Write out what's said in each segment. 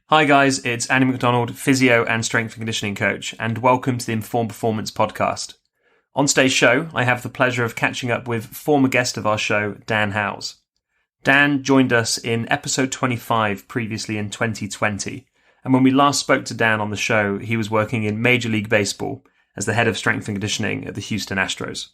Hi guys, it's Andy McDonald, physio and strength and conditioning coach, and welcome to the Informed Performance podcast. On today's show, I have the pleasure of catching up with former guest of our show, Dan Howells. Dan joined us in episode 25 previously in 2020, and when we last spoke to Dan on the show, he was working in Major League Baseball as the head of strength and conditioning at the Houston Astros.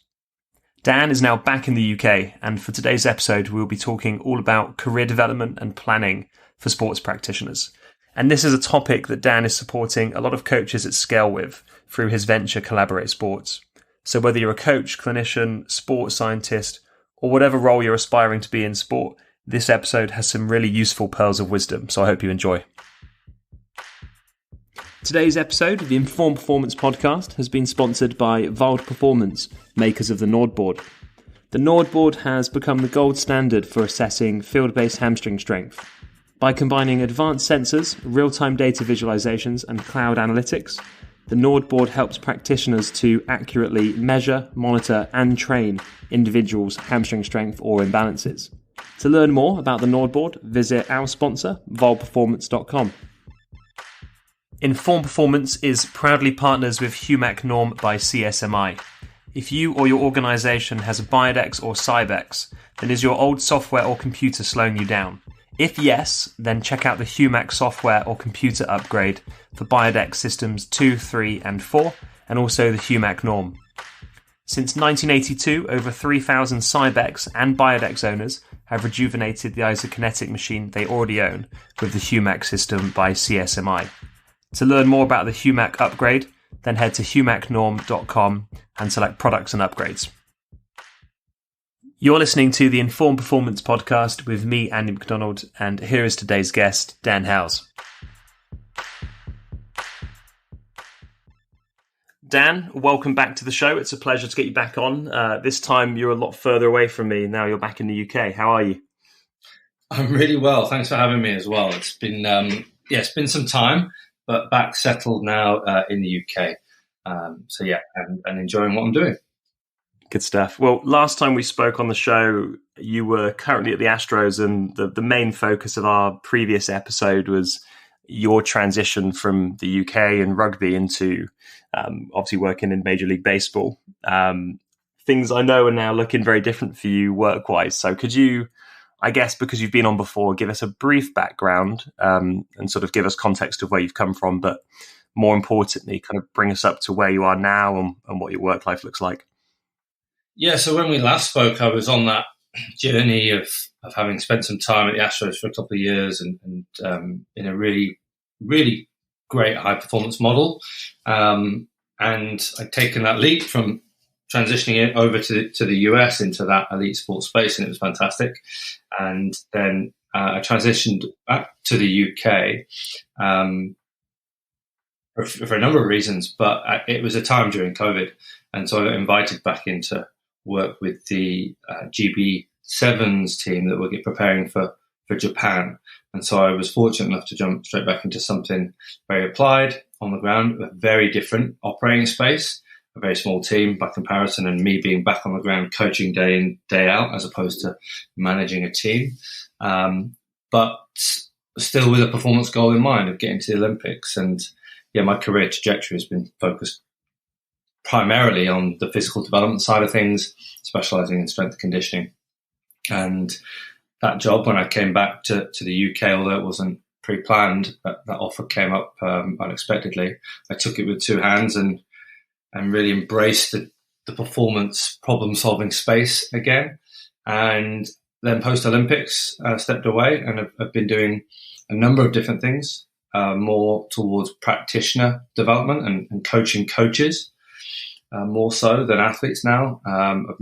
Dan is now back in the UK, and for today's episode, we'll be talking all about career development and planning for sports practitioners. And this is a topic that Dan is supporting a lot of coaches at scale with through his venture Collaborate Sports. So whether you're a coach, clinician, sports scientist, or whatever role you're aspiring to be in sport, this episode has some really useful pearls of wisdom, so I hope you enjoy. Today's episode of the Informed Performance podcast has been sponsored by Vald Performance, makers of the Nord board. The Nord board has become the gold standard for assessing field-based hamstring strength. By combining advanced sensors, real-time data visualizations, and cloud analytics, the Nord board helps practitioners to accurately measure, monitor, and train individuals' hamstring strength or imbalances. To learn more about the Nord board, visit our sponsor, volperformance.com. Informed Performance is proudly partners with HUMAC Norm by CSMI. If you or your organization has a Biodex or Cybex, then is your old software or computer slowing you down? If yes, then check out the HUMAC software or computer upgrade for Biodex Systems 2, 3 and 4, and also the HUMAC Norm. Since 1982, over 3,000 Cybex and Biodex owners have rejuvenated the isokinetic machine they already own with the HUMAC system by CSMI. To learn more about the HUMAC upgrade, then head to humacnorm.com and select products and upgrades. You're listening to the Informed Performance podcast with me, Andy McDonald, and here is today's guest, Dan Howells. Dan, welcome back to the show. It's a pleasure to get you back on. This time you're a lot further away from me. Now you're back in the UK. How are you? I'm really well. Thanks for having me as well. It's been it's been some time, but back settled now in the UK. And enjoying what I'm doing. Good stuff. Well, last time we spoke on the show, you were currently at the Astros, and the main focus of our previous episode was your transition from the UK and rugby into obviously working in Major League Baseball. Things I know are now looking very different for you work-wise. So could you, I guess because you've been on before, give us a brief background and sort of give us context of where you've come from, but more importantly, kind of bring us up to where you are now and what your work life looks like? Yeah, so when we last spoke, I was on that journey of having spent some time at the Astros for a couple of years and in a really, really great high-performance model. And I'd taken that leap from transitioning it over to the US into that elite sports space, and it was fantastic. And then I transitioned back to the UK for a number of reasons, but it was a time during COVID. And so I got invited back into work with the GB7s team that were preparing for Japan. And so I was fortunate enough to jump straight back into something very applied on the ground, a very different operating space, a very small team by comparison, and me being back on the ground coaching day in, day out, as opposed to managing a team. But still with a performance goal in mind of getting to the Olympics. And yeah, my career trajectory has been focused primarily on the physical development side of things, specializing in strength and conditioning. And that job, when I came back to the UK, although it wasn't pre-planned, that offer came up unexpectedly. I took it with two hands and really embraced the performance problem-solving space again. And then post-Olympics, stepped away and have been doing a number of different things, more towards practitioner development and coaching coaches. More so than athletes now. I've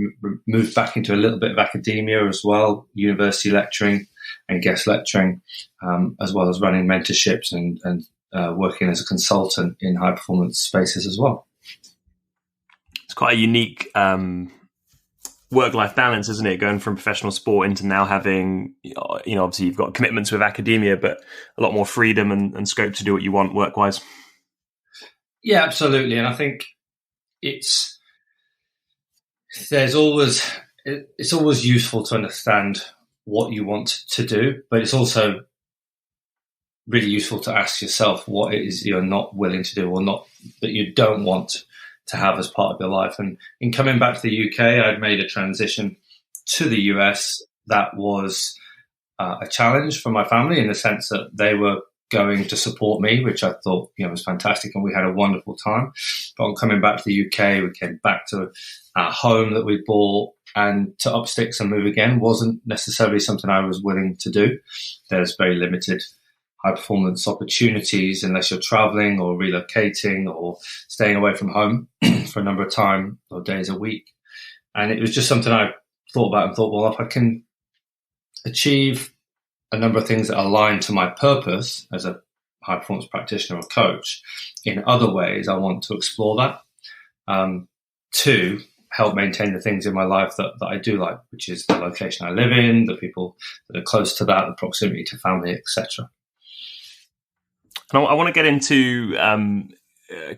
moved back into a little bit of academia as well, university lecturing and guest lecturing, as well as running mentorships and working as a consultant in high performance spaces as well. It's quite a unique work-life balance, isn't it? Going from professional sport into now having, obviously you've got commitments with academia, but a lot more freedom and scope to do what you want work-wise. Yeah, absolutely. And I think it's always useful to understand what you want to do, but it's also really useful to ask yourself what it is you're not willing to do or not that you don't want to have as part of your life. And in coming back to the UK, I'd made a transition to the US that was a challenge for my family in the sense that they were going to support me, which I thought was fantastic, and we had a wonderful time. But on coming back to the UK, we came back to our home that we bought, and to up sticks and move again wasn't necessarily something I was willing to do. There's very limited high performance opportunities unless you're traveling or relocating or staying away from home for a number of time or days a week. And it was just something I thought about and thought, well, if I can achieve a number of things that align to my purpose as a high performance practitioner or coach in other ways, I want to explore that to help maintain the things in my life that I do like, which is the location I live in, the people that are close to that, the proximity to family, etc. And I want to get into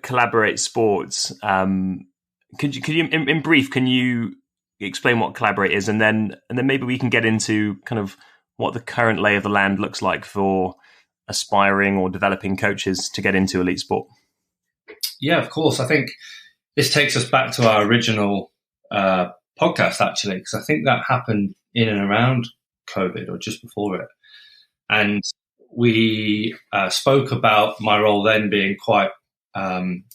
Collaborate Sports. Could you, in brief, can you explain what Collaborate is, and then maybe we can get into kind of what the current lay of the land looks like for aspiring or developing coaches to get into elite sport? Yeah, of course. I think this takes us back to our original podcast, actually, because I think that happened in and around COVID or just before it. And we spoke about my role then being quite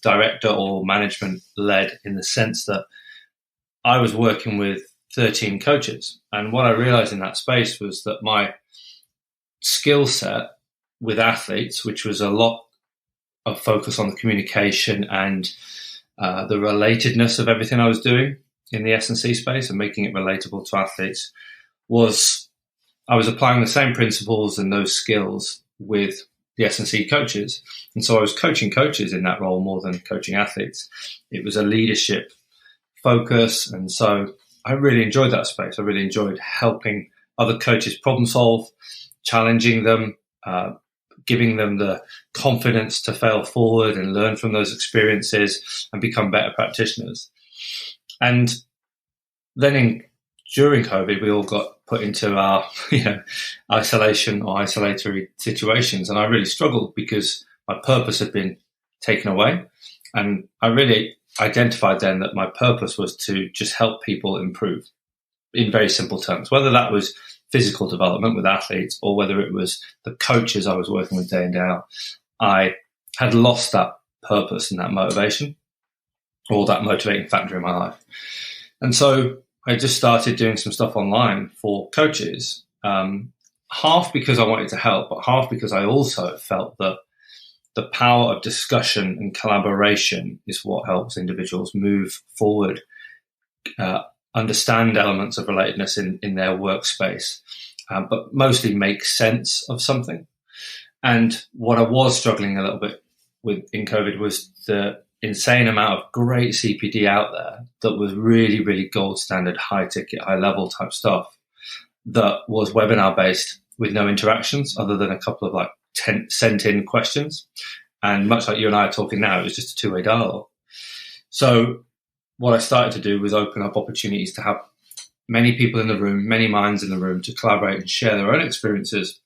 director or management led, in the sense that I was working with 13 coaches. And what I realized in that space was that my skill set with athletes, which was a lot of focus on the communication and the relatedness of everything I was doing in the S&C space and making it relatable to athletes, was I was applying the same principles and those skills with the S&C coaches. And so I was coaching coaches in that role more than coaching athletes. It was a leadership focus. And so I really enjoyed that space. I really enjoyed helping other coaches problem solve, challenging them, giving them the confidence to fail forward and learn from those experiences and become better practitioners. And then during COVID, we all got put into our isolation or isolatory situations. And I really struggled because my purpose had been taken away. And I really identified then that my purpose was to just help people improve in very simple terms, whether that was physical development with athletes or whether it was the coaches I was working with day in, day out. I had lost that purpose and that motivation, or that motivating factor in my life. And so I just started doing some stuff online for coaches, half because I wanted to help, but half because I also felt that the power of discussion and collaboration is what helps individuals move forward, understand elements of relatedness in their workspace, but mostly make sense of something. And what I was struggling a little bit with in COVID was the insane amount of great CPD out there that was really, really gold standard, high ticket, high level type stuff that was webinar based with no interactions other than a couple of sent in questions. And much like you and I are talking now, it was just a two-way dialogue. So what I started to do was open up opportunities to have many people in the room, many minds in the room, to collaborate and share their own experiences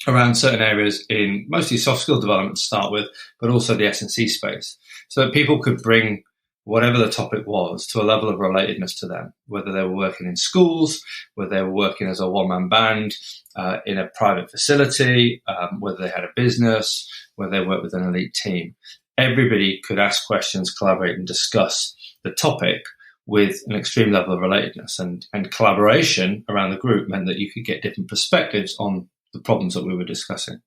around certain areas in mostly soft skill development to start with, but also the S&C space, so that people could bring whatever the topic was to a level of relatedness to them, whether they were working in schools, whether they were working as a one-man band in a private facility, whether they had a business, whether they worked with an elite team. Everybody could ask questions, collaborate, and discuss the topic with an extreme level of relatedness. And collaboration around the group meant that you could get different perspectives on the problems that we were discussing.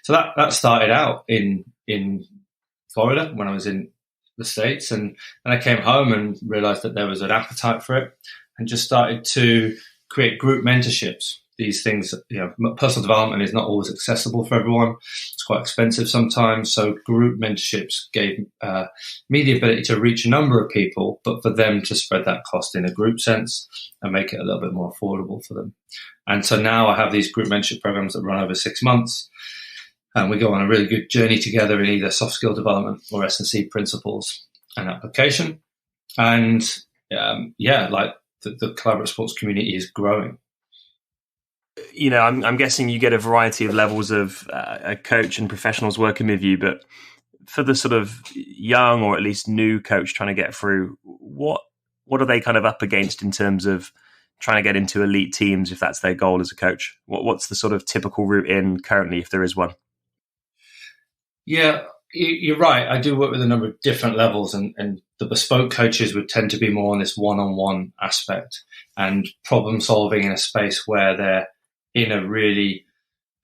So that started out in Florida when I was in the States, and I came home and realized that there was an appetite for it, and just started to create group mentorships. These things, personal development is not always accessible for everyone. It's quite expensive sometimes. So group mentorships gave me the ability to reach a number of people, but for them to spread that cost in a group sense and make it a little bit more affordable for them. And so now I have these group mentorship programs that run over 6 months. And we go on a really good journey together in either soft skill development or S&C principles and application. And the collaborative sports community is growing. I'm guessing you get a variety of levels of a coach and professionals working with you, but for the sort of young or at least new coach trying to get through, what are they kind of up against in terms of trying to get into elite teams if that's their goal as a coach? What's the sort of typical route in currently, if there is one? Yeah, you're right. I do work with a number of different levels, and the bespoke coaches would tend to be more on this one-on-one aspect and problem solving in a space where they're in a really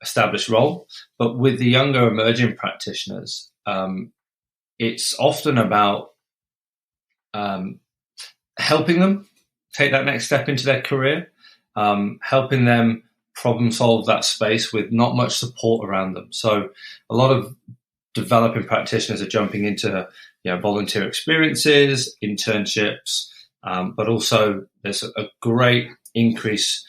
established role. But with the younger emerging practitioners, it's often about helping them take that next step into their career, helping them problem solve that space with not much support around them. So a lot of developing practitioners are jumping into volunteer experiences, internships, but also there's a great increase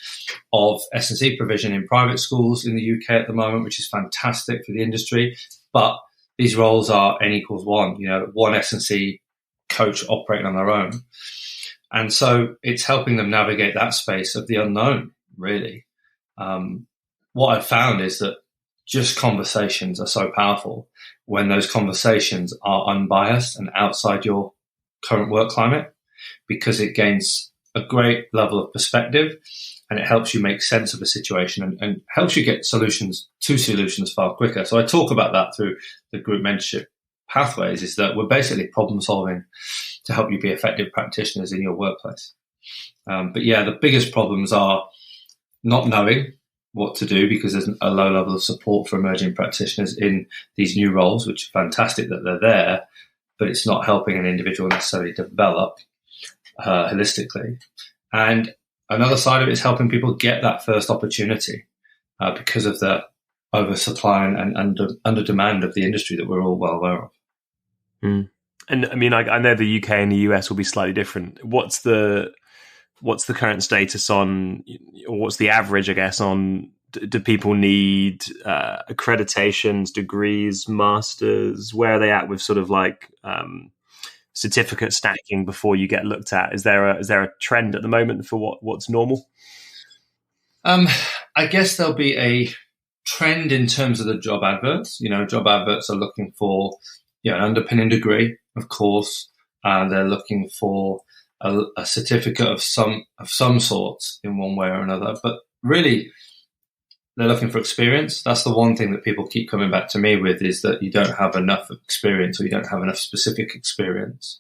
of S&C provision in private schools in the UK at the moment, which is fantastic for the industry. But these roles are N equals one, one S&C coach operating on their own. And so it's helping them navigate that space of the unknown, really. What I've found is that just conversations are so powerful when those conversations are unbiased and outside your current work climate, because it gains a great level of perspective and it helps you make sense of a situation and helps you get solutions far quicker. So I talk about that through the group mentorship pathways, is that we're basically problem solving to help you be effective practitioners in your workplace. But yeah, the biggest problems are not knowing what to do because there's a low level of support for emerging practitioners in these new roles, which is fantastic that they're there, but it's not helping an individual necessarily develop holistically. And another side of it is helping people get that first opportunity because of the oversupply and under demand of the industry that we're all well aware of. Mm. And I mean, I know the UK and the US will be slightly different. What's the current status on, or what's the average, I guess, on do people need accreditations, degrees, masters? Where are they at with sort of like certificate stacking before you get looked at? Is there a trend at the moment for what's normal? I guess there'll be a trend in terms of the job adverts. Job adverts are looking for an underpinning degree, of course. They're looking for a certificate of some sort in one way or another, but really they're looking for experience. That's the one thing that people keep coming back to me with, is that you don't have enough experience or you don't have enough specific experience.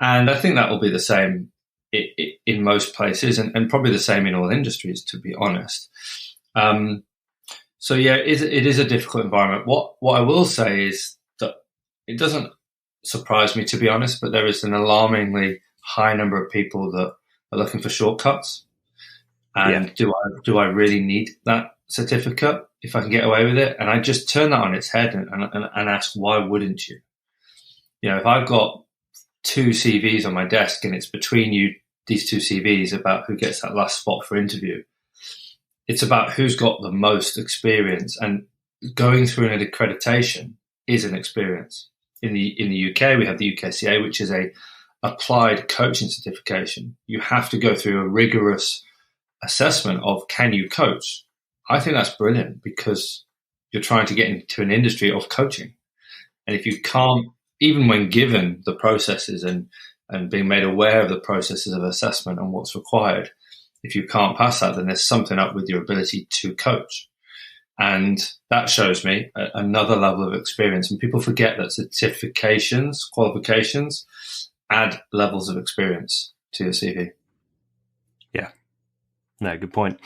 And I think that will be the same in most places and probably the same in all industries, to be honest. So yeah, it is a difficult environment. What I will say is that it doesn't surprise me, to be honest, but there is an alarmingly high number of people that are looking for shortcuts. And do I really need that certificate if I can get away with it? And I just turn that on its head and ask, why wouldn't you? If I've got 2 CVs on my desk and it's between these 2 CVs about who gets that last spot for interview, it's about who's got the most experience. And going through an accreditation is an experience. In the UK, we have the UKCA, which is a applied coaching certification. You have to go through a rigorous assessment of, can you coach? I think that's brilliant because you're trying to get into an industry of coaching. And if you can't, even when given the processes and being made aware of the processes of assessment and what's required, if you can't pass that, then there's something up with your ability to coach. And that shows me another level of experience. And people forget that certifications, qualifications, add levels of experience to your CV. Yeah. No, good point.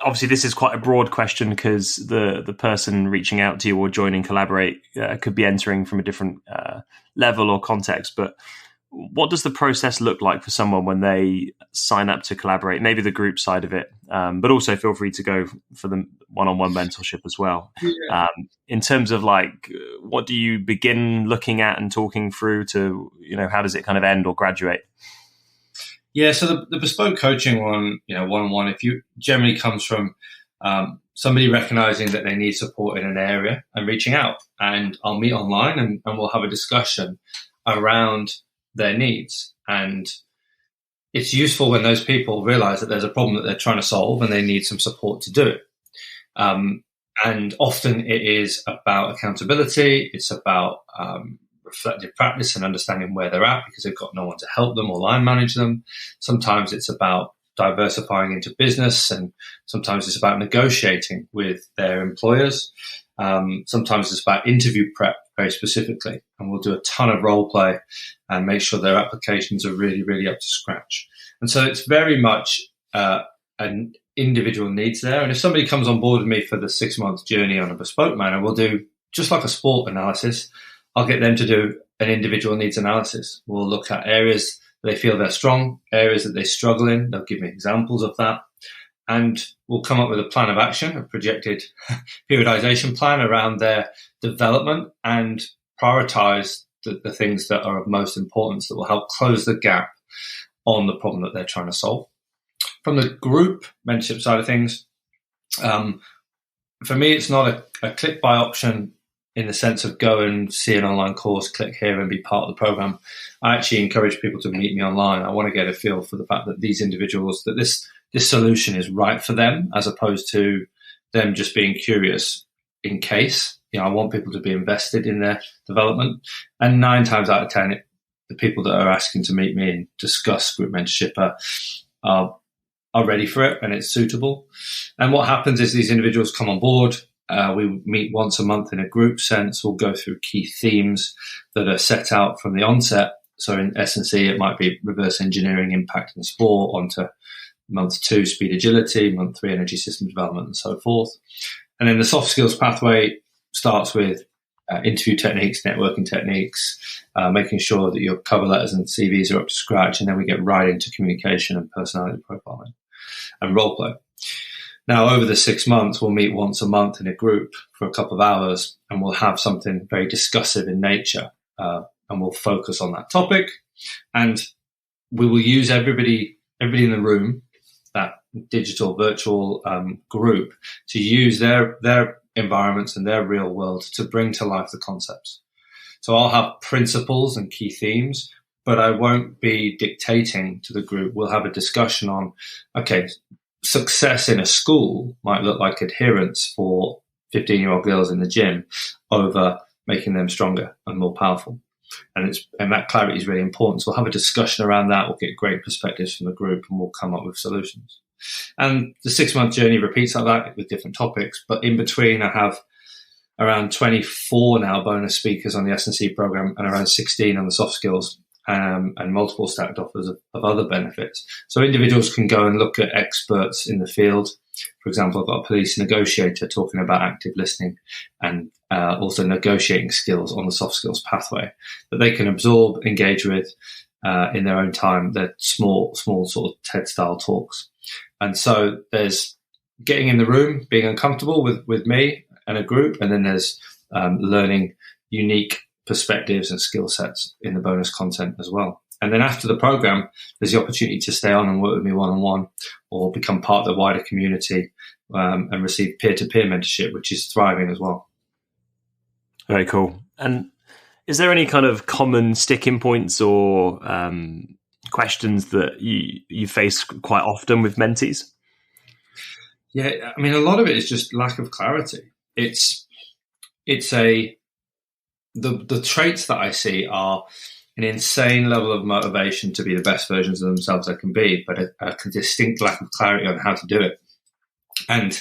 Obviously, this is quite a broad question because the person reaching out to you or joining Collaborate could be entering from a different level or context. But what does the process look like for someone when they sign up to Collaborate? Maybe the group side of it, but also feel free to go for the one-on-one mentorship as well. Yeah. In terms of like, what do you begin looking at and talking through to, how does it kind of end or graduate? Yeah, so the bespoke coaching one, one-on-one, if you generally comes from somebody recognizing that they need support in an area and reaching out, and I'll meet online and we'll have a discussion around their needs. And it's useful when those people realize that there's a problem that they're trying to solve and they need some support to do it. And often it is about accountability. It's about reflective practice and understanding where they're at because they've got no one to help them or line manage them. Sometimes it's about diversifying into business, and sometimes it's about negotiating with their employers. Sometimes it's about interview prep very specifically, and we'll do a ton of role play and make sure their applications are really, really up to scratch. And so it's very much an individual needs there. And if somebody comes on board with me for the 6-month journey on a bespoke manner, we'll do just like a sport analysis. I'll get them to do an individual needs analysis. We'll look at areas they feel they're strong, areas that they struggle in. They'll give me examples of that. And we'll come up with a plan of action, a projected periodization plan around their development, and prioritize the things that are of most importance that will help close the gap on the problem that they're trying to solve. From the group mentorship side of things, for me, it's not a click-buy option in the sense of go and see an online course, click here and be part of the program. I actually encourage people to meet me online. I want to get a feel for the fact that these individuals, that this solution is right for them, as opposed to them just being curious in case. I want people to be invested in their development. And 9 times out of 10, the people that are asking to meet me and discuss group mentorship are ready for it and it's suitable. And what happens is these individuals come on board. We meet once a month in a group sense. We'll go through key themes that are set out from the onset. So in S&C, it might be reverse engineering impact in sport, onto month 2, speed agility, month 3, energy system development, and so forth. And then the soft skills pathway starts with interview techniques, networking techniques, making sure that your cover letters and CVs are up to scratch. And then we get right into communication and personality profiling and role play. Now, over the 6 months, we'll meet once a month in a group for a couple of hours, and we'll have something very discussive in nature, and we'll focus on that topic. And we will use everybody in the room, that digital virtual group, to use their environments and their real world to bring to life the concepts. So I'll have principles and key themes, but I won't be dictating to the group. We'll have a discussion on, okay, success in a school might look like adherence for 15-year-old girls in the gym over making them stronger and more powerful. And that clarity is really important. So we'll have a discussion around that. We'll get great perspectives from the group and we'll come up with solutions. And the 6-month journey repeats like that with different topics. But in between, I have around 24 now bonus speakers on the S&C program and around 16 on the soft skills. And multiple stacked offers of other benefits. So individuals can go and look at experts in the field. For example, I've got a police negotiator talking about active listening and also negotiating skills on the soft skills pathway that they can absorb, engage with in their own time. They're small sort of TED-style talks. And so there's getting in the room, being uncomfortable with me and a group, and then there's learning unique perspectives and skill sets in the bonus content as well. And then after the program, there's the opportunity to stay on and work with me one-on-one or become part of the wider community and receive peer-to-peer mentorship, which is thriving as well. Very cool. And is there any kind of common sticking points or questions that you face quite often with mentees? Yeah, I mean, a lot of it is just lack of clarity. The traits that I see are an insane level of motivation to be the best versions of themselves they can be, but a distinct lack of clarity on how to do it. And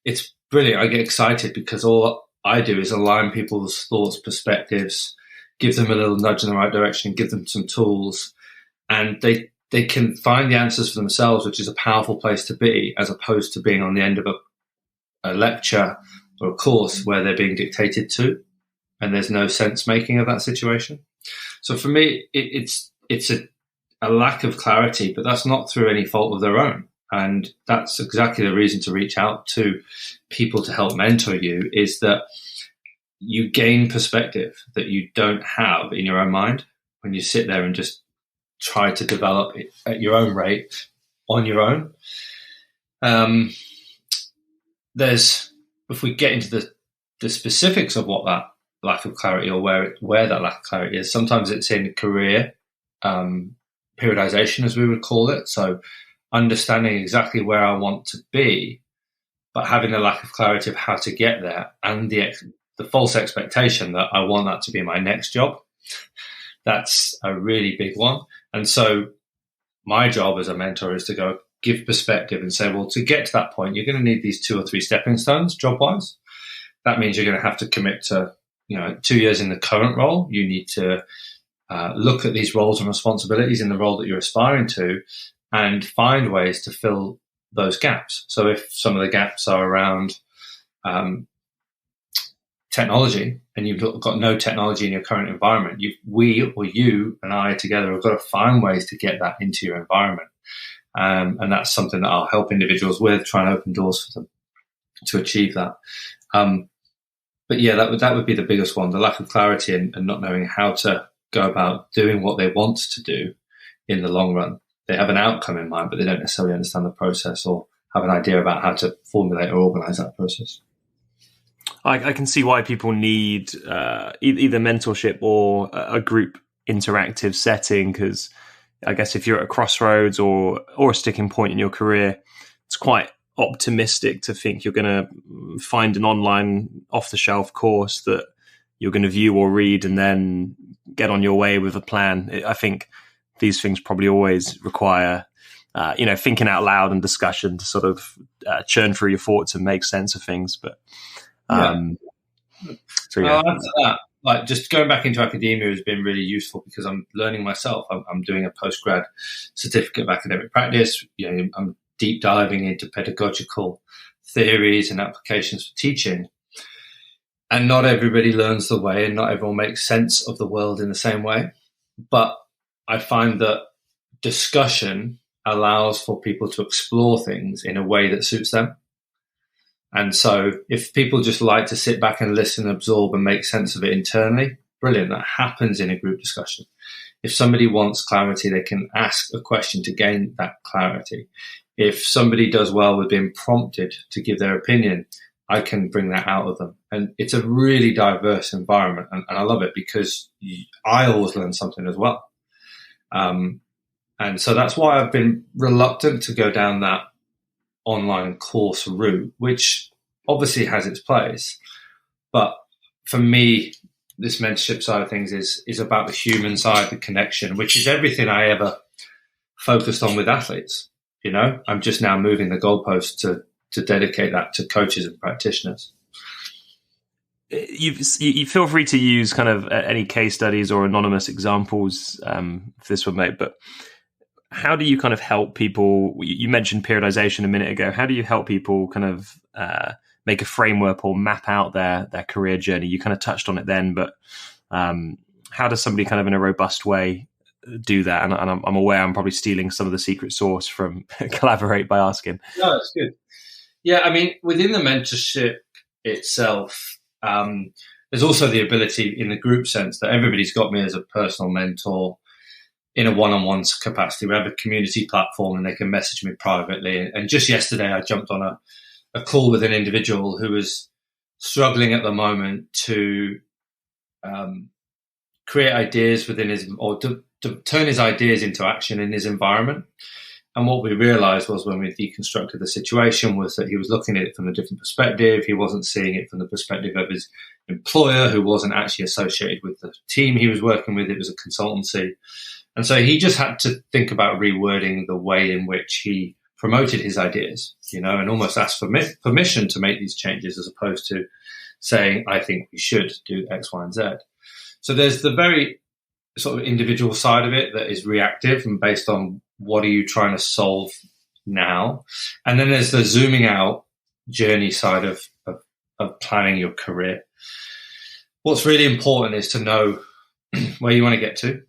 it's brilliant. I get excited because all I do is align people's thoughts, perspectives, give them a little nudge in the right direction, give them some tools, and they can find the answers for themselves, which is a powerful place to be, as opposed to being on the end of a lecture or a course where they're being dictated to. And there's no sense making of that situation. So for me, it's a lack of clarity, but that's not through any fault of their own. And that's exactly the reason to reach out to people to help mentor you, is that you gain perspective that you don't have in your own mind when you sit there and just try to develop it at your own rate on your own. If we get into the specifics of what that lack of clarity or where that lack of clarity is, sometimes it's in career periodization, as we would call it. So understanding exactly where I want to be, but having the lack of clarity of how to get there, and the false expectation that I want that to be my next job. That's a really big one. And so my job as a mentor is to go give perspective and say, well, to get to that point, you're going to need these 2 or 3 stepping stones job-wise. That means you're going to have to commit to, 2 years in the current role. You need to look at these roles and responsibilities in the role that you're aspiring to and find ways to fill those gaps. So if some of the gaps are around technology, and you've got no technology in your current environment, you and I together have got to find ways to get that into your environment. And that's something that I'll help individuals with, try and open doors for them to achieve that. But yeah, that would be the biggest one, the lack of clarity and not knowing how to go about doing what they want to do in the long run. They have an outcome in mind, but they don't necessarily understand the process or have an idea about how to formulate or organize that process. I can see why people need either mentorship or a group interactive setting, because I guess if you're at a crossroads or a sticking point in your career, it's quite optimistic to think you're going to find an online off-the-shelf course that you're going to view or read and then get on your way with a plan. I think these things probably always require, thinking out loud and discussion to sort of churn through your thoughts and make sense of things. But So after that, like just going back into academia has been really useful because I'm learning myself. I'm doing a postgrad certificate of academic practice. I'm deep diving into pedagogical theories and applications for teaching. And not everybody learns the way, and not everyone makes sense of the world in the same way. But I find that discussion allows for people to explore things in a way that suits them. And so if people just like to sit back and listen, absorb and make sense of it internally, brilliant. That happens in a group discussion. If somebody wants clarity, they can ask a question to gain that clarity. If somebody does well with being prompted to give their opinion, I can bring that out of them. And it's a really diverse environment. And I love it because I always learn something as well. And so that's why I've been reluctant to go down that online course route, which obviously has its place. But for me, this mentorship side of things is about the human side, the connection, which is everything I ever focused on with athletes. I'm just now moving the goalpost to dedicate that to coaches and practitioners. You feel free to use kind of any case studies or anonymous examples if this would make, but how do you kind of help people? You mentioned periodization a minute ago. How do you help people kind of make a framework or map out their career journey? You kind of touched on it then, but how does somebody kind of in a robust way do that? And I'm aware I'm probably stealing some of the secret sauce from Collaborate by asking. No, it's good. Yeah, I mean, within the mentorship itself, there's also the ability in the group sense that everybody's got me as a personal mentor in a one-on-one capacity. We have a community platform and they can message me privately. And just yesterday, I jumped on a call with an individual who was struggling at the moment to create ideas within his, or to turn his ideas into action in his environment. And what we realized was when we deconstructed the situation was that he was looking at it from a different perspective. He wasn't seeing it from the perspective of his employer, who wasn't actually associated with the team he was working with. It was a consultancy. And so he just had to think about rewording the way in which he promoted his ideas, and almost asked for permission to make these changes as opposed to saying, I think we should do X, Y, and Z. So there's the very sort of individual side of it that is reactive and based on what are you trying to solve now? And then there's the zooming out journey side of planning your career. What's really important is to know where you want to get to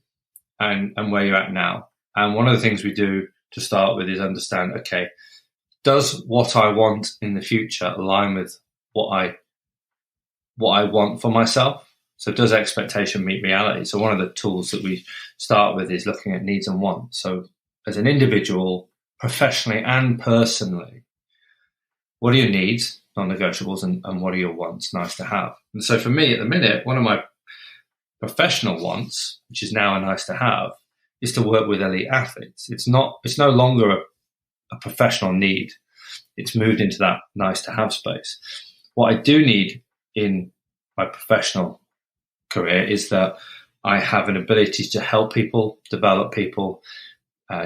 and where you're at now. And one of the things we do to start with is understand, okay, does what I want in the future align with what I want for myself? So does expectation meet reality? So one of the tools that we start with is looking at needs and wants. So as an individual, professionally and personally, what are your needs, non-negotiables, and what are your wants, nice to have? And so for me at the minute, one of my professional wants, which is now a nice to have, is to work with elite athletes. It's no longer a professional need. It's moved into that nice to have space. What I do need in my professional career is that I have an ability to help people, develop people,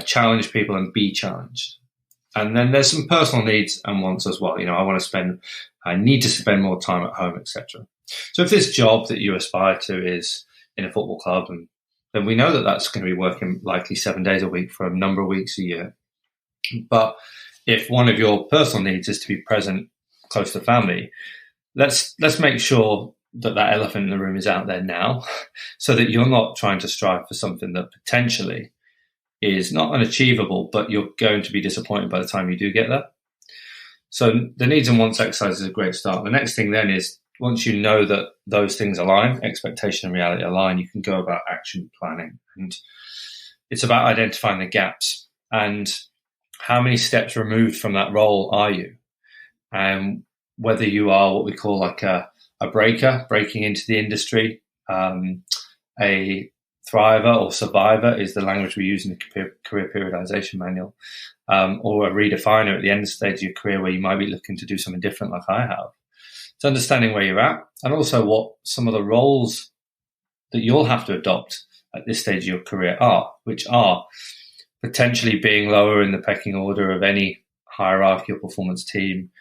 challenge people, and be challenged. And then there's some personal needs and wants as well. I need to spend more time at home, etc. So if this job that you aspire to is in a football club, and then we know that that's going to be working likely 7 days a week for a number of weeks a year. But if one of your personal needs is to be present close to family, let's make sure that elephant in the room is out there now, so that you're not trying to strive for something that potentially is not unachievable, but you're going to be disappointed by the time you do get there. So the needs and wants exercise is a great start. The next thing then is, once you know that those things align, expectation and reality align, you can go about action planning. And it's about identifying the gaps and how many steps removed from that role are you? And whether you are what we call like a breaker, breaking into the industry, a thriver or survivor is the language we use in the career periodization manual, or a redefiner at the end stage of your career where you might be looking to do something different like I have. It's understanding where you're at and also what some of the roles that you'll have to adopt at this stage of your career are, which are potentially being lower in the pecking order of any hierarchy or performance team,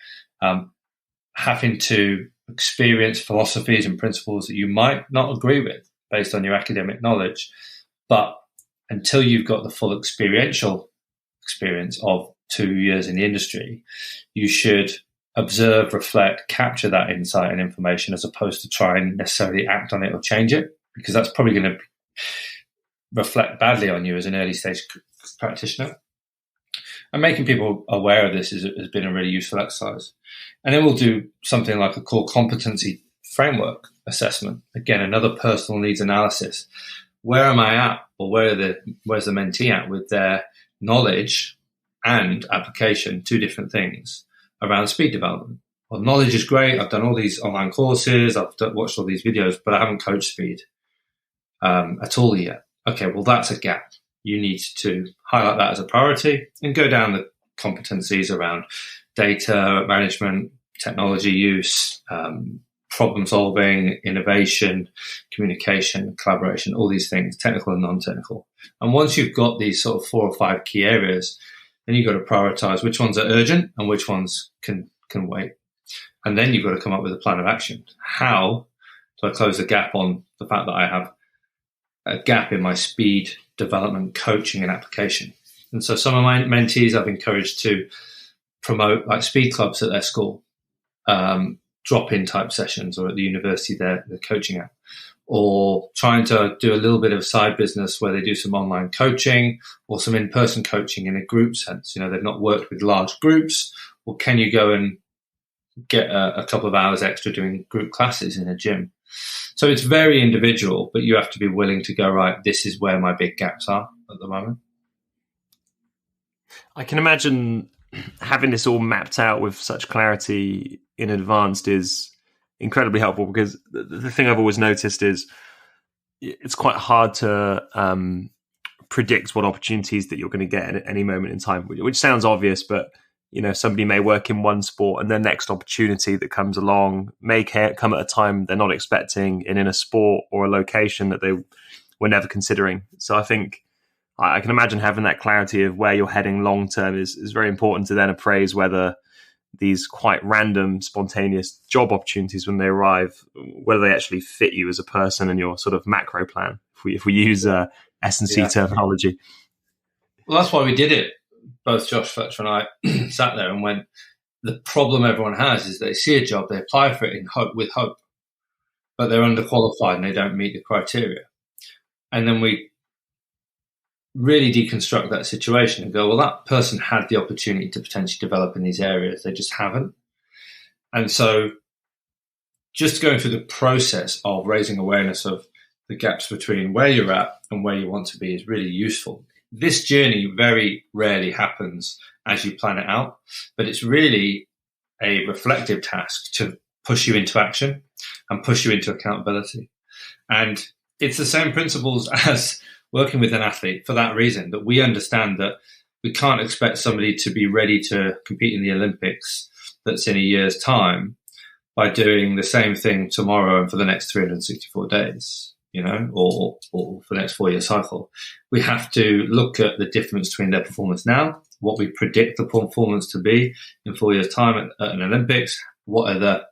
having to experience philosophies and principles that you might not agree with based on your academic knowledge. But until you've got the full experiential experience of 2 years in the industry, you should observe, reflect, capture that insight and information as opposed to try and necessarily act on it or change it, because that's probably going to reflect badly on you as an early stage practitioner. And making people aware of this has been a really useful exercise. And then we'll do something like a core competency framework assessment. Again, another personal needs analysis. Where am I at, or where's the mentee at with their knowledge and application, two different things, around speed development? Well, knowledge is great. I've done all these online courses. I've watched all these videos, but I haven't coached speed at all yet. Okay, well, that's a gap. You need to highlight that as a priority and go down the competencies around data management, technology use, problem solving, innovation, communication, collaboration, all these things, technical and non-technical. And once you've got these sort of 4 or 5 key areas, then you've got to prioritize which ones are urgent and which ones can wait. And then you've got to come up with a plan of action. How do I close the gap on the fact that I have a gap in my speed development, coaching, and application? And so some of my mentees I've encouraged to promote like speed clubs at their school, drop-in type sessions, or at the university they're coaching at, or trying to do a little bit of side business where they do some online coaching or some in-person coaching in a group sense. You know, they've not worked with large groups. Well, can you go and get a couple of hours extra doing group classes in a gym? So it's very individual, but you have to be willing to go, right, this is where my big gaps are at the moment. I can imagine having this all mapped out with such clarity in advance is incredibly helpful, because the thing I've always noticed is it's quite hard to predict what opportunities that you're going to get at any moment in time, which sounds obvious, but you know, somebody may work in one sport and their next opportunity that comes along may come at a time they're not expecting and in a sport or a location that they were never considering. So I think I can imagine having that clarity of where you're heading long term is very important to then appraise whether these quite random, spontaneous job opportunities, when they arrive, whether they actually fit you as a person and your sort of macro plan, if we use S&C terminology. Well, that's why we did it. Both Josh Fletcher and I sat there and went, the problem everyone has is they see a job, they apply for it with hope, but they're underqualified and they don't meet the criteria. And then we really deconstruct that situation and go, well, that person had the opportunity to potentially develop in these areas. They just haven't. And so just going through the process of raising awareness of the gaps between where you're at and where you want to be is really useful. This journey very rarely happens as you plan it out, but it's really a reflective task to push you into action and push you into accountability. And it's the same principles as working with an athlete for that reason, that we understand that we can't expect somebody to be ready to compete in the Olympics that's in a year's time by doing the same thing tomorrow and for the next 364 days, or for the next 4-year cycle. We have to look at the difference between their performance now, what we predict the performance to be in 4 years' time at an Olympics, what are the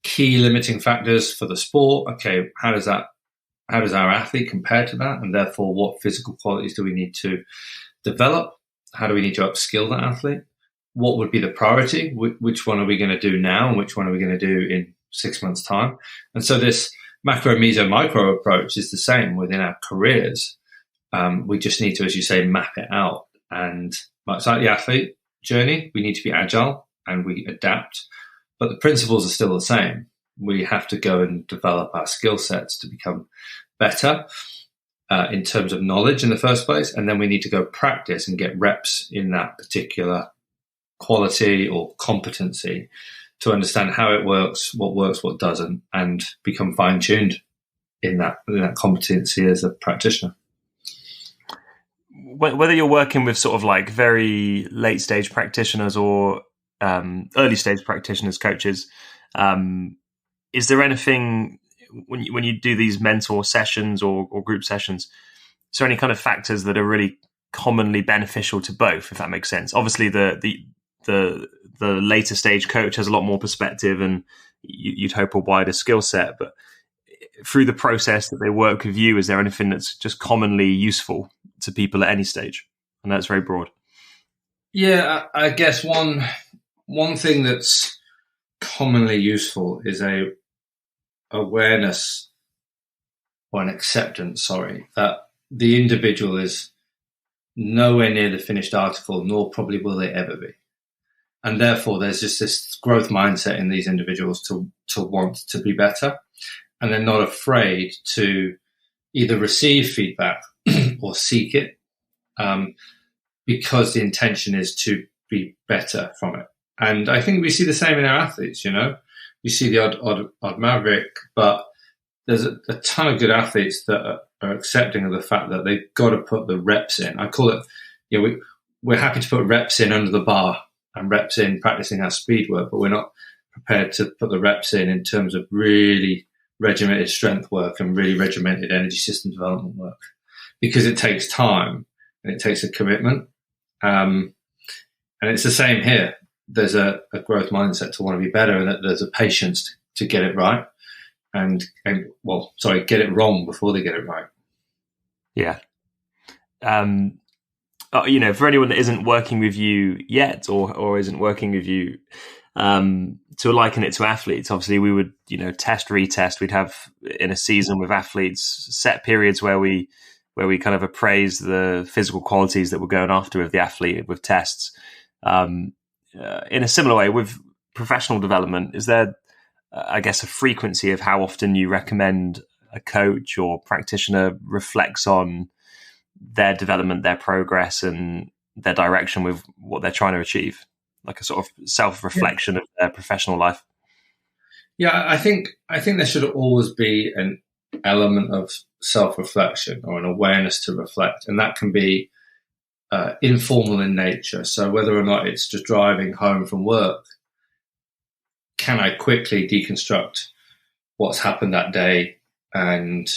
key limiting factors for the sport. Okay, how does our athlete compare to that? And therefore, what physical qualities do we need to develop? How do we need to upskill that athlete? What would be the priority? Which one are we going to do now? And which one are we going to do in 6 months' time? And so this macro, meso, micro approach is the same within our careers. We just need to, as you say, map it out. And much like the athlete journey, we need to be agile and we adapt. But the principles are still the same. We have to go and develop our skill sets to become better in terms of knowledge in the first place. And then we need to go practice and get reps in that particular quality or competency to understand how it works, what doesn't, and become fine-tuned in that competency as a practitioner. Whether you're working with sort of like very late stage practitioners or early stage practitioners, coaches, is there anything when you do these mentor sessions or group sessions, is there any kind of factors that are really commonly beneficial to both, if that makes sense? Obviously the later stage coach has a lot more perspective and you'd hope a wider skill set, but through the process that they work with you, is there anything that's just commonly useful to people at any stage? And that's very broad. Yeah, I guess one thing that's commonly useful is a awareness or an acceptance, that the individual is nowhere near the finished article, nor probably will they ever be. And therefore, there's just this growth mindset in these individuals to want to be better. And they're not afraid to either receive feedback or seek it, because the intention is to be better from it. And I think we see the same in our athletes, We see the odd maverick, but there's a ton of good athletes that are accepting of the fact that they've got to put the reps in. I call it, we're happy to put reps in under the bar and reps in practicing our speed work, but we're not prepared to put the reps in terms of really regimented strength work and really regimented energy system development work, because it takes time and it takes a commitment. And it's the same here. There's a growth mindset to want to be better, and that there's a patience to get it right get it wrong before they get it right. Yeah. For anyone that isn't working with you yet or isn't working with you, to liken it to athletes, obviously we would, test, retest. We'd have in a season with athletes set periods where we kind of appraise the physical qualities that we're going after with the athlete with tests. In a similar way with professional development, is there, I guess, a frequency of how often you recommend a coach or practitioner reflects on their development, their progress, and their direction with what they're trying to achieve, like a sort of self-reflection of their professional life? Yeah, I think there should always be an element of self-reflection or an awareness to reflect, and that can be informal in nature. So whether or not it's just driving home from work, can I quickly deconstruct what's happened that day and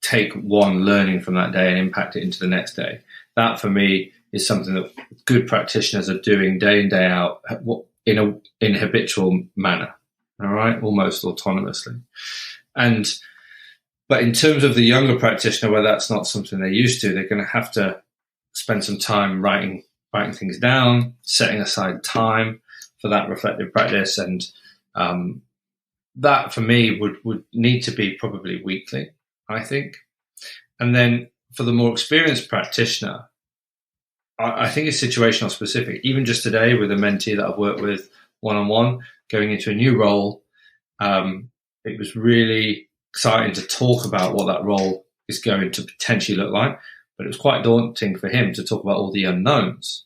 take one learning from that day and impact it into the next day? That for me is something that good practitioners are doing day in, day out in a habitual manner, all right, almost autonomously. But in terms of the younger practitioner, where that's not something they're used to, they're going to have to spend some time writing things down, setting aside time for that reflective practice. And that for me would need to be probably weekly, I think. And then for the more experienced practitioner, I think it's situational specific. Even just today with a mentee that I've worked with one-on-one, going into a new role, it was really exciting to talk about what that role is going to potentially look like. But it was quite daunting for him to talk about all the unknowns.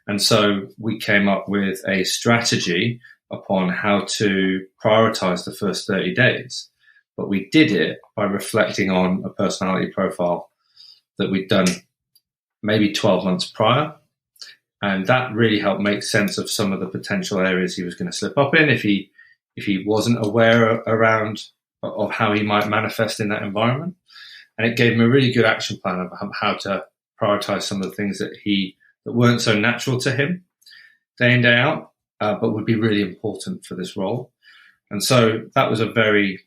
And so we came up with a strategy upon how to prioritize the first 30 days. but we did it by reflecting on a personality profile that we'd done maybe 12 months prior. And that really helped make sense of some of the potential areas he was going to slip up in if he wasn't aware around of how he might manifest in that environment. And it gave him a really good action plan of how to prioritize some of the things that weren't so natural to him day in, day out, but would be really important for this role. And so that was a very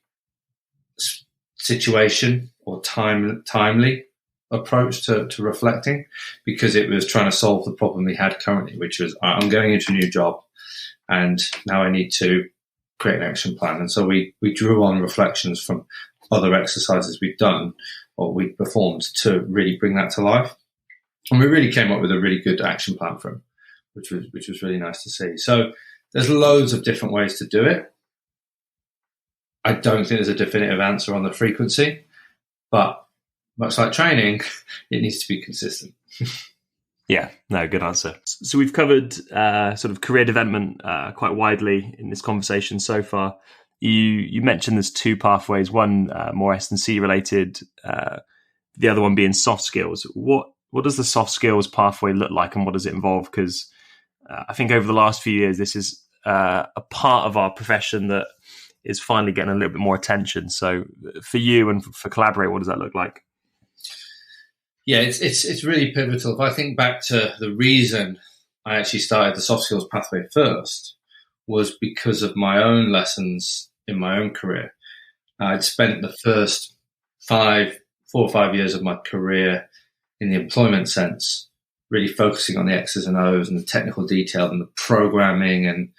situation or timely approach to reflecting, because it was trying to solve the problem we had currently, which was, I'm going into a new job and now I need to create an action plan. And so we drew on reflections from other exercises we'd done or we'd performed to really bring that to life. And we really came up with a really good action plan for him, which was really nice to see. So there's loads of different ways to do it. I don't think there's a definitive answer on the frequency, but much like training, it needs to be consistent. Yeah, no, good answer. So we've covered sort of career development quite widely in this conversation so far. You mentioned there's two pathways, one more S&C related, the other one being soft skills. What does the soft skills pathway look like and what does it involve? Because I think over the last few years, this is a part of our profession that is finally getting a little bit more attention. So for you and for Collaborate, what does that look like? Yeah, it's really pivotal. If I think back to the reason I actually started the soft skills pathway first was because of my own lessons in my own career. I'd spent the first 4 or 5 years of my career in the employment sense, really focusing on the X's and O's and the technical detail and the programming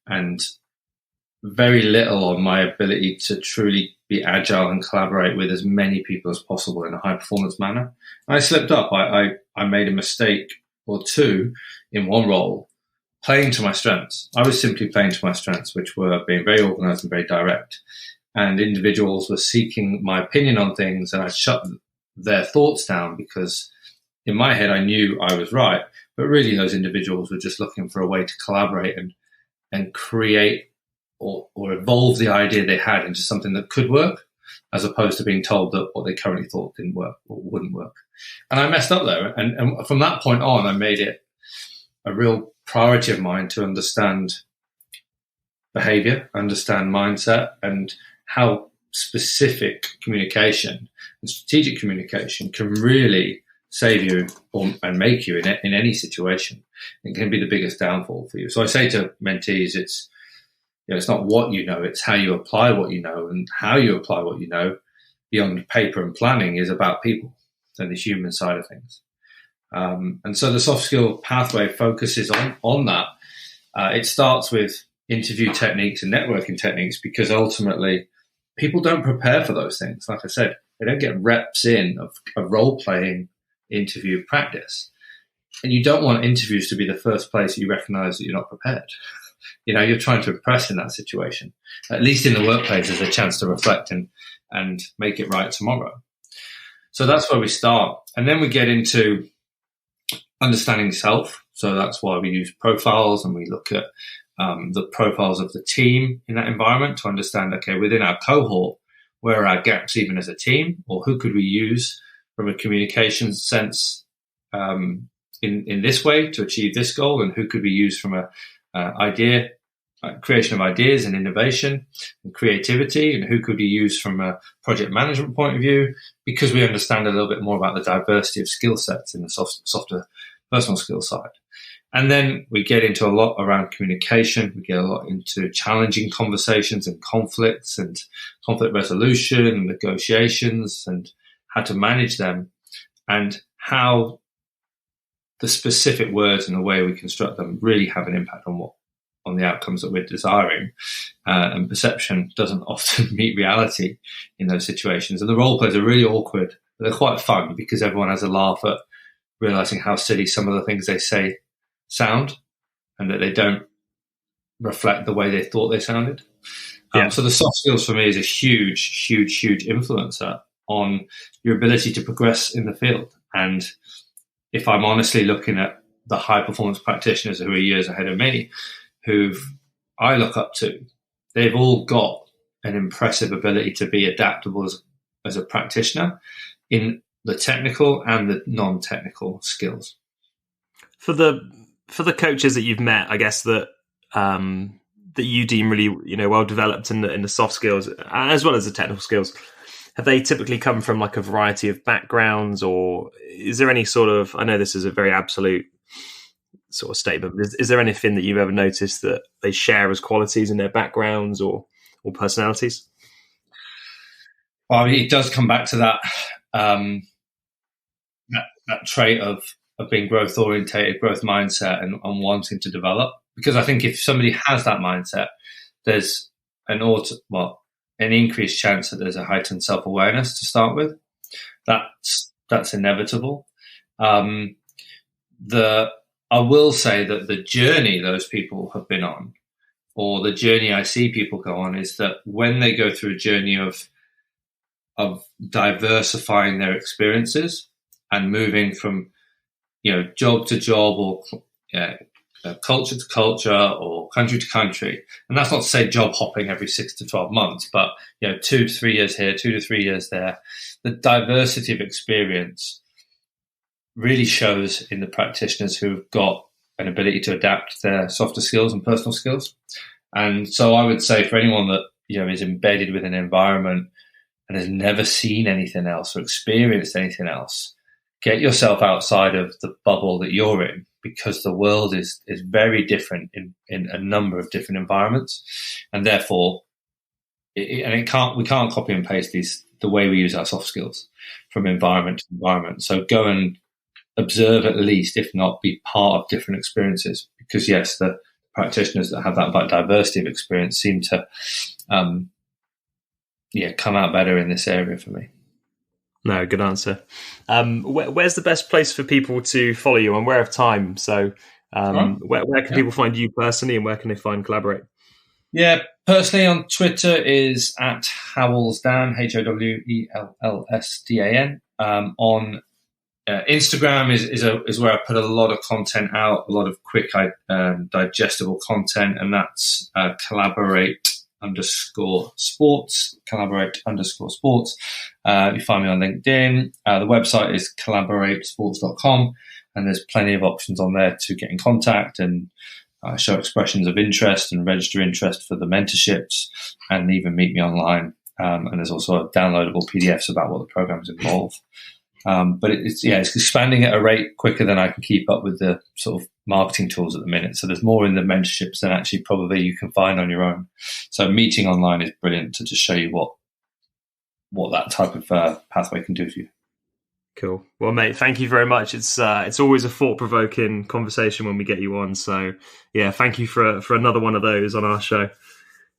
and very little on my ability to truly be agile and collaborate with as many people as possible in a high performance manner. And I slipped up. I made a mistake or two in one role, playing to my strengths. I was simply playing to my strengths, which were being very organized and very direct. And individuals were seeking my opinion on things, and I shut their thoughts down because in my head, I knew I was right. But really, those individuals were just looking for a way to collaborate and create or evolve the idea they had into something that could work, as opposed to being told that what they currently thought didn't work or wouldn't work. And I messed up there. And from that point on, I made it a real priority of mine to understand behavior, understand mindset, and how specific communication and strategic communication can really save you and make you in any situation. It can be the biggest downfall for you. So I say to mentees, it's not what you know, it's how you apply what you know, and how you apply what you know beyond paper and planning is about people and the human side of things. And so the soft skill pathway focuses on that. It starts with interview techniques and networking techniques, because ultimately people don't prepare for those things. Like I said, they don't get reps in of role-playing interview practice. And you don't want interviews to be the first place you recognize that you're not prepared. You're trying to impress in that situation. At least in the workplace, there's a chance to reflect and make it right tomorrow. So that's where we start. And then we get into understanding self. So that's why we use profiles, and we look at the profiles of the team in that environment to understand, okay, within our cohort, where are our gaps even as a team, or who could we use from a communication sense in this way to achieve this goal, and who could we use from a creation of ideas and innovation and creativity, and who could be used from a project management point of view, because we understand a little bit more about the diversity of skill sets in the softer personal skill side. And then we get into a lot around communication. We get a lot into challenging conversations and conflicts and conflict resolution and negotiations and how to manage them, and how the specific words and the way we construct them really have an impact on the outcomes that we're desiring. And perception doesn't often meet reality in those situations. And the role plays are really awkward, but they're quite fun because everyone has a laugh at realizing how silly some of the things they say sound, and that they don't reflect the way they thought they sounded. So the soft skills for me is a huge, huge, huge influencer on your ability to progress in the field. And if I'm honestly looking at the high performance practitioners who are years ahead of me, who I look up to, they've all got an impressive ability to be adaptable as a practitioner in the technical and the non-technical skills. For the coaches that you've met, I guess that that you deem really well developed in the soft skills as well as the technical skills, have they typically come from like a variety of backgrounds, or is there any sort of, I know this is a very absolute sort of statement, but is there anything that you've ever noticed that they share as qualities in their backgrounds or personalities? Well, I mean, it does come back to that that trait of being growth orientated, growth mindset, and wanting to develop. Because I think if somebody has that mindset, there's an increased chance that there's a heightened self-awareness to start with. That's inevitable. I will say that the journey those people have been on, or the journey I see people go on, is that when they go through a journey of diversifying their experiences and moving from job to job, or culture to culture, or country to country. And that's not to say job hopping every 6 to 12 months, but 2 to 3 years here, 2 to 3 years there. The diversity of experience really shows in the practitioners who've got an ability to adapt their softer skills and personal skills. And so I would say for anyone that is embedded with an environment and has never seen anything else or experienced anything else, get yourself outside of the bubble that you're in, because the world is very different in a number of different environments, and therefore, we can't copy and paste the way we use our soft skills from environment to environment. So go and observe, at least, if not be part of different experiences, because yes, the practitioners that have that diversity of experience seem to come out better in this area for me. No, good answer. Where's the best place for people to follow you? I'm aware of time, so where can people find you personally, and where can they find Collaborate? Yeah, personally on Twitter is at Howells Dan, HOWELLSDAN. On Instagram is where I put a lot of content out, a lot of quick digestible content, and that's collaborate_sports. You find me on LinkedIn. The website is collaboratesports.com, and there's plenty of options on there to get in contact and show expressions of interest and register interest for the mentorships, and even meet me online. And there's also downloadable PDFs about what the programs involve. But it's expanding at a rate quicker than I can keep up with the sort of marketing tools at the minute. So there's more in the mentorships than actually probably you can find on your own. So meeting online is brilliant to just show you what that type of pathway can do for you. Cool. Well, mate, thank you very much. It's always a thought-provoking conversation when we get you on. So yeah, thank you for another one of those on our show.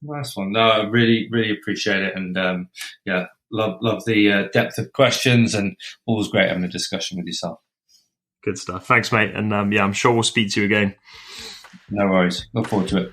Nice one. No, I really, really appreciate it. And love the depth of questions, and always great having a discussion with yourself. Good stuff. Thanks, mate. And I'm sure we'll speak to you again. No worries. Look forward to it.